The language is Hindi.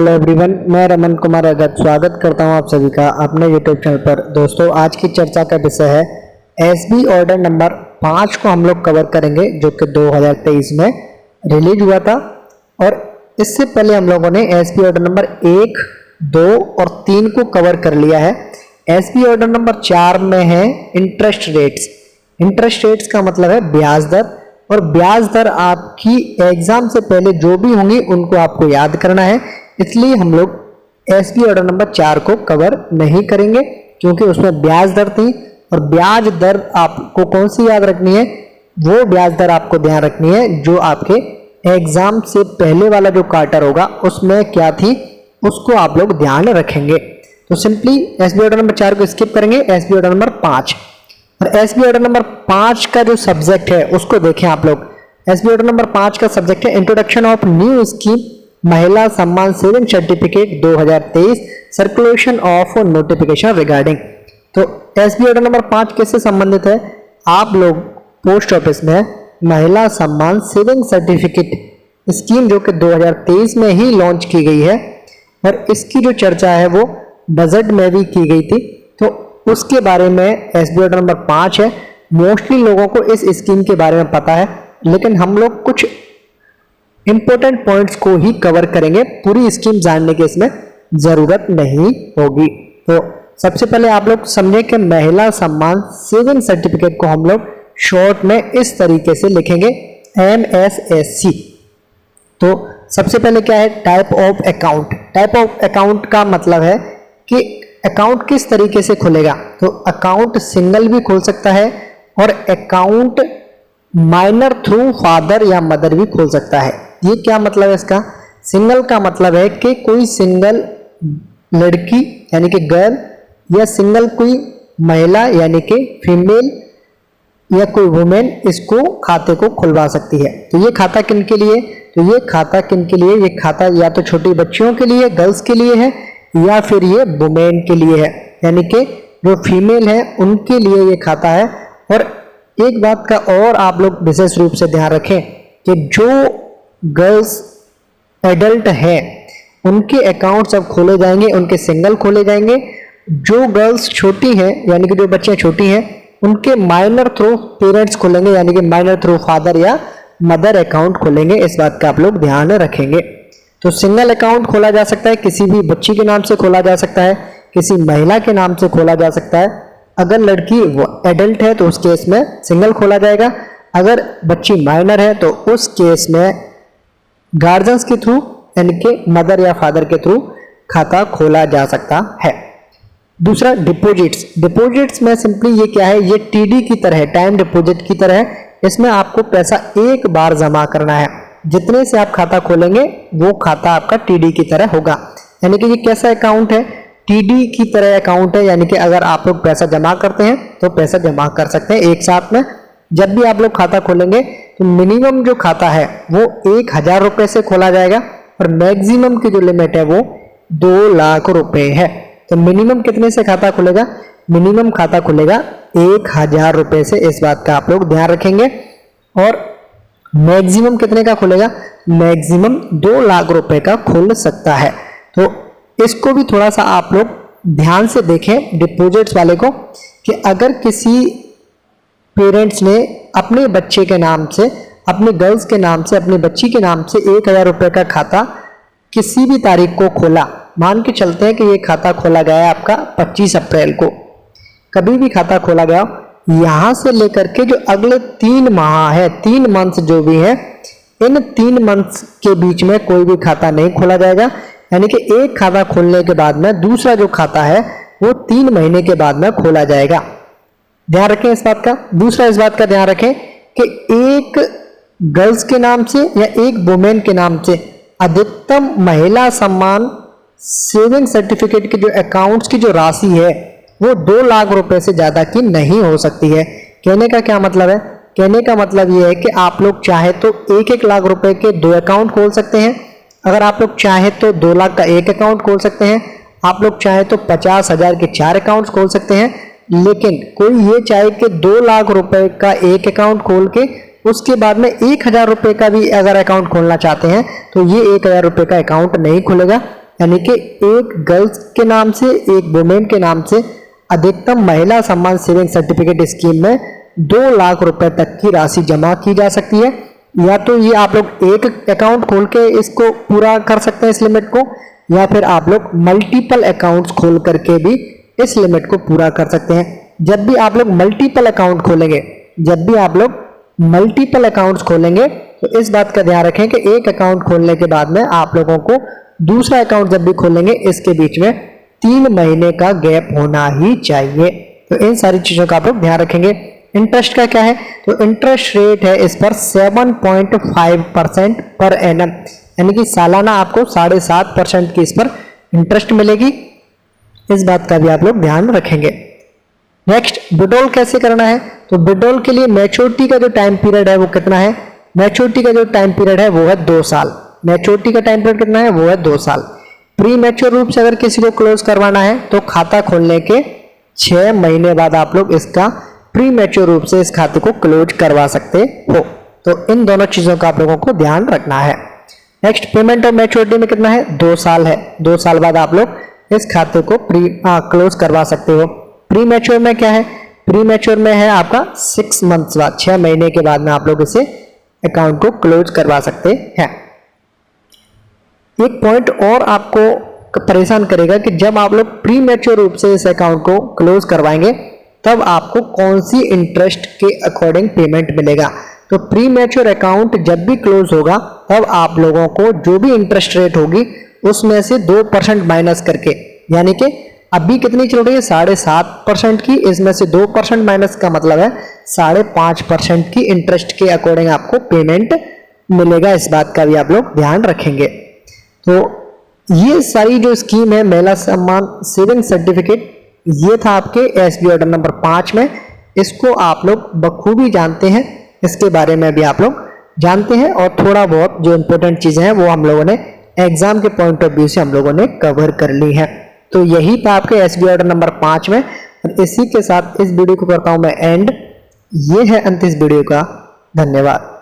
हेलो एवरीवन, मैं रमन कुमार अगर स्वागत करता हूं आप सभी का अपने यूट्यूब चैनल पर। दोस्तों, आज की चर्चा का विषय है एसबी ऑर्डर नंबर 5 को हम लोग कवर करेंगे, जो कि 2023 में रिलीज हुआ था। और इससे पहले हम लोगों ने एसबी ऑर्डर नंबर 1, 2 और 3 को कवर कर लिया है। एसबी ऑर्डर नंबर 4 में है इंटरेस्ट रेट्स। इंटरेस्ट रेट्स का मतलब है ब्याज दर, और ब्याज दर आपकी एग्जाम से पहले जो भी होंगी उनको आपको याद करना है। इसलिए हम लोग एसबी ऑर्डर नंबर 4 को कवर नहीं करेंगे, क्योंकि उसमें ब्याज दर थी। और ब्याज दर आपको कौन सी याद रखनी है? वो ब्याज दर आपको ध्यान रखनी है जो आपके एग्जाम से पहले वाला जो क्वार्टर होगा उसमें क्या थी, उसको आप लोग ध्यान रखेंगे। तो सिंपली एसबी ऑर्डर नंबर 4 को स्किप करेंगे। एसबी ऑर्डर नंबर 5 और एसबी ऑर्डर नंबर 5 का जो सब्जेक्ट है उसको देखें आप लोग। एसबी ऑर्डर नंबर 5 का सब्जेक्ट है इंट्रोडक्शन ऑफ न्यू स्कीम महिला सम्मान saving certificate 2023, circulation of notification regarding. तो एसबी ऑर्डर नंबर 5 किससे संबंधित है? आप लोग पोस्ट ऑफिस में महिला सम्मान सेविंग सर्टिफिकेट स्कीम जो कि 2023 में ही लॉन्च की गई है, और इसकी जो चर्चा है वो बजट में भी की गई थी, तो उसके बारे में एसबी ऑर्डर नंबर 5 है। मोस्टली लोगों को इस स्कीम के बारे में पता है, लेकिन हम लोग कुछ इंपॉर्टेंट पॉइंट्स को ही कवर करेंगे। पूरी स्कीम जानने की इसमें जरूरत नहीं होगी। तो सबसे पहले आप लोग समझे कि महिला सम्मान सेविंग सर्टिफिकेट को हम लोग शॉर्ट में इस तरीके से लिखेंगे, MSSC। तो सबसे पहले क्या है? Type of account. Type of account का मतलब है कि अकाउंट किस तरीके से खुलेगा। तो अकाउंट सिंगल भी खोल सकता है, और अकाउंट माइनर थ्रू फादर या मदर भी खोल सकता है। ये क्या मतलब है इसका? सिंगल का मतलब है कि कोई सिंगल लड़की यानी कि गर्ल, या सिंगल कोई महिला यानी कि फीमेल, या कोई वुमेन इसको खाते को खुलवा सकती है। तो ये खाता किन के लिए? तो ये खाता किन के लिए? ये खाता या तो छोटी बच्चियों के लिए, गर्ल्स के लिए है, या फिर ये वुमेन के लिए है, यानी कि जो फीमेल है उनके लिए ये खाता है। और एक बात का और आप लोग विशेष रूप से ध्यान रखें कि जो गर्ल्स एडल्ट हैं उनके अकाउंट सब खोले जाएंगे, उनके सिंगल खोले जाएंगे। जो गर्ल्स छोटी हैं यानी कि जो बच्चियां छोटी हैं उनके माइनर थ्रू पेरेंट्स खोलेंगे, यानी कि माइनर थ्रू फादर या मदर अकाउंट खोलेंगे। इस बात का आप लोग ध्यान रखेंगे। तो सिंगल अकाउंट खोला जा सकता है, किसी भी बच्ची के नाम से खोला जा सकता है, किसी महिला के नाम से खोला जा सकता है। अगर लड़की एडल्ट है तो उस केस में सिंगल खोला जाएगा। अगर बच्ची माइनर है तो उस केस में गार्जियंस के थ्रू यानी कि मदर या फादर के थ्रू खाता खोला जा सकता है। दूसरा डिपॉजिट्स। डिपॉजिट्स में सिंपली ये क्या है? ये टीडी की तरह है, टाइम डिपॉजिट की तरह है। इसमें आपको पैसा एक बार जमा करना है। जितने से आप खाता खोलेंगे वो खाता आपका टीडी की तरह होगा। यानी कि ये कैसा अकाउंट है? टीडी की तरह अकाउंट है, यानी कि अगर आप लोग पैसा जमा करते हैं तो पैसा जमा कर सकते हैं एक साथ में। जब भी आप लोग खाता खोलेंगे तो मिनिमम जो खाता है वो 1000 रुपए से खोला जाएगा, और मैक्सिमम की जो लिमिट है वो 2 लाख रुपए है। तो मिनिमम कितने से खाता खुलेगा? मिनिमम खाता खुलेगा 1000 रुपए से। इस बात का आप लोग ध्यान रखेंगे। और मैक्सिमम कितने का खुलेगा? मैक्सिमम 2 लाख रुपए का खुल सकता है। तो इसको भी थोड़ा सा आप लोग ध्यान से देखें डिपॉजिट्स वाले को, कि अगर किसी पेरेंट्स ने अपने बच्चे के नाम से, अपने गर्ल्स के नाम से, अपनी बच्ची के नाम से 1000 रुपए का खाता किसी भी तारीख को खोला, मान के चलते हैं कि ये खाता खोला गया आपका 25 अप्रैल को, कभी भी खाता खोला गया, यहां से लेकर के जो अगले 3 माह है, 3 मंथ जो भी है, इन 3 मंथ्स के बीच में कोई भी खाता नहीं खोला जाएगा। यानी कि एक खाता खोलने के बाद में दूसरा जो खाता है वो 3 महीने के बाद में खोला जाएगा। ध्यान रखें इस बात का। दूसरा इस बात का ध्यान रखें कि एक गर्ल्स के नाम से या एक वुमेन के नाम से अधिकतम महिला सम्मान सेविंग सर्टिफिकेट के जो अकाउंट्स की जो राशि है वो 2 लाख रुपए से ज्यादा की नहीं हो सकती है। कहने का क्या मतलब है? कहने का मतलब ये है कि आप लोग चाहे तो 1-1 लाख रुपए के 2 अकाउंट खोल सकते हैं। अगर आप लोग चाहे तो 2 लाख का 1 अकाउंट खोल सकते हैं। आप लोग चाहे तो 50,000 के 4 अकाउंट्स खोल सकते हैं। लेकिन कोई ये चाहे कि 2 लाख रुपए का 1 अकाउंट खोल के उसके बाद में 1000 रुपए का भी अगर अकाउंट खोलना चाहते हैं तो ये 1000 रुपए का अकाउंट नहीं खुलेगा। यानी कि एक गर्ल्स के नाम से, एक वुमेन के नाम से अधिकतम महिला सम्मान सेविंग सर्टिफिकेट स्कीम में 2 लाख रुपए तक की राशि जमा की जा सकती है। या तो ये आप लोग एक अकाउंट खोल के इसको पूरा कर सकते हैं इस लिमिट को, या फिर आप लोग मल्टीपल अकाउंट्स खोल करके भी इस लिमिट को पूरा कर सकते हैं। जब भी आप लोग मल्टीपल अकाउंट खोलेंगे, तो इस बात का ध्यान रखें कि एक अकाउंट खोलने के बाद में आप लोगों को दूसरा अकाउंट जब भी खोलेंगे इसके बीच में 3 महीने का गैप होना ही चाहिए। तो इन सारी चीजों का आप लोग ध्यान रखेंगे। इंटरेस्ट का क्या है, तो इंटरेस्ट रेट है इस पर 7.5% पर एनम, यानी कि सालाना आपको 7.5% की इस पर इंटरेस्ट मिलेगी। इस बात का भी आप लोग ध्यान रखेंगे। नेक्स्ट, विड्रॉल कैसे करना है, तो विड्रॉल के लिए मैच्योरिटी का जो टाइम पीरियड है वो कितना है, मैच्योरिटी का जो टाइम पीरियड है वो है 2 साल। मैच्योरिटी का टाइम पीरियड कितना है, वो है 2 साल। प्री मैच्योर रूप से अगर किसी को क्लोज करवाना है तो खाता खोलने के 6 महीने बाद आप लोग इसका प्री मैच्योर रूप से इस खाते को क्लोज करवा सकते हो। तो इन दोनों चीजों का आप लोगों को ध्यान रखना है। नेक्स्ट, पेमेंट ऑफ मैच्योरिटी में कितना है, 2 साल है। 2 साल बाद आप लोग इस खाते को क्लोज करवा सकते हो। प्री मैच्योर में क्या है, प्री मैच्योर में है आपका 6 मंथ्स बाद, 6 महीने के बाद में आप लोग इसे अकाउंट को क्लोज करवा सकते हैं। एक पॉइंट और आपको परेशान करेगा कि जब आप लोग प्री मैच्योर रूप से इस अकाउंट को क्लोज करवाएंगे तब आपको कौन सी इंटरेस्ट के अकॉर्डिंग पेमेंट मिलेगा। तो प्री मैच्योर अकाउंट जब भी क्लोज होगा तब आप लोगों को जो भी इंटरेस्ट रेट होगी उसमें से 2% माइनस करके, यानी कि अभी कितनी चल रही है 7.5% की, इसमें से 2% माइनस का मतलब है 5.5% की इंटरेस्ट के अकॉर्डिंग आपको पेमेंट मिलेगा। इस बात का भी आप लोग ध्यान रखेंगे। तो ये सारी जो स्कीम है महिला सम्मान सेविंग सर्टिफिकेट, ये था आपके एसबी ऑर्डर नंबर 5 में। इसको आप लोग बखूबी जानते हैं, इसके बारे में भी आप लोग जानते हैं, और थोड़ा बहुत जो इंपॉर्टेंट चीजें हैं वो हम लोगों ने एग्जाम के पॉइंट ऑफ व्यू से हम लोगों ने कवर कर ली है। तो यही था आपके एसबी ऑर्डर नंबर 5 में। और इसी के साथ इस वीडियो को करता हूं मैं एंड। ये है अंत इस वीडियो का। धन्यवाद।